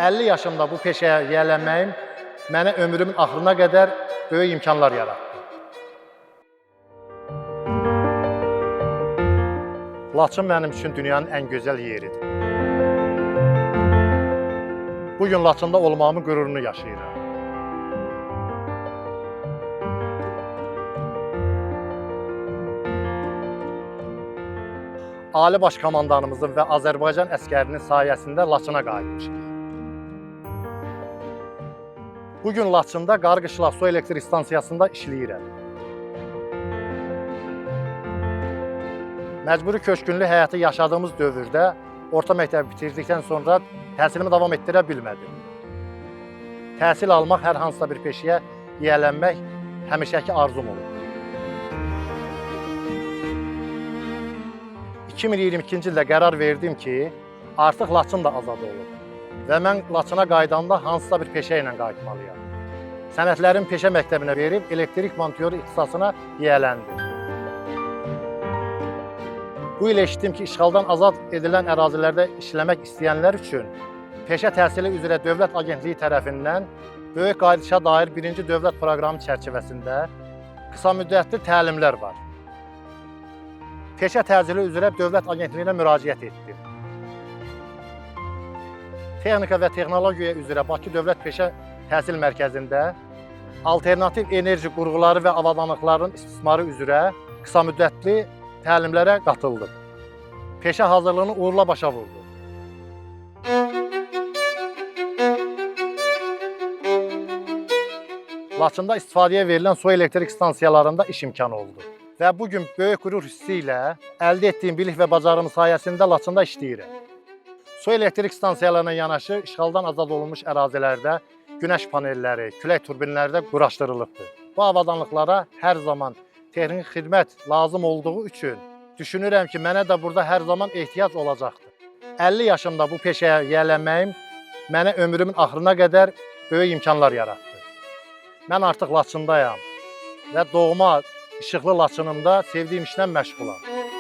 50 yaşımda bu peşəyə yiyələnməyim mənə ömrümün axırına qədər böyük imkanlar yaratdı. Laçın mənim üçün dünyanın ən gözəl yeridir. Bugün Laçında olmağımın qürurunu yaşayıram. Ali Baş Komandanımızın və Azərbaycan əskərinin sayəsində Laçına qayıtmışıq. Bugün Laçında Qarqışlaq su elektrik stansiyasında işləyirəm. Məcburi köçkünlük həyatı yaşadığımız dövrdə orta məktəbi bitirdikdən sonra təhsilimi davam etdirə bilmədim. Təhsil almaq, hər hansısa bir peşəyə yiyələnmək həmişəki arzum olub. 2022-ci ildə qərar verdim ki, artıq Laçın da azad olub və mən Laçına qayıdanda hansısa bir peşə ilə qayıtmalıyam. Sənədlərimi peşə məktəbinə verib elektrik montöru ixtisasına yiyələndim. Bu il eşitdim ki, işğaldan azad edilən ərazilərdə işləmək istəyənlər üçün peşə təhsili üzrə Dövlət Agentliyi tərəfindən böyük qayıdışa dair birinci dövlət proqramı çərçivəsində qısa müddətli təlimlər var. Peşə təhsili üzrə Dövlət Agentliyinə müraciət etdim. Texnika və Texnologiya üzrə Bakı Dövlət Peşə Təhsil Mərkəzində alternativ enerji qurğuları və avadanlıqların istismarı üzrə qısa müddətli təlimlərə qatıldım. Peşə hazırlığını uğurla başa vurdu. Laçında istifadəyə verilən su elektrik stansiyalarında iş imkanı oldu. Və bugün böyük qürur hissi ilə əldə etdiyim bilik və bacarığım sayəsində Laçında işləyirəm. Su elektrik stansiyalarına yanaşı işğaldan azad olunmuş ərazilərdə günəş panelləri, külək turbinləri də quraşdırılıbdır. Bu avadanlıqlara hər zaman texniki xidmət lazım olduğu üçün düşünürəm ki, mənə də burada hər zaman ehtiyac olacaqdır. 50 yaşımda bu peşəyə yiyələnməyim mənə ömrümün axırına qədər böyük imkanlar yaratdı. Mən artıq Laçındayam və doğma işıqlı Laçınımda sevdiyim işlə məşğulam.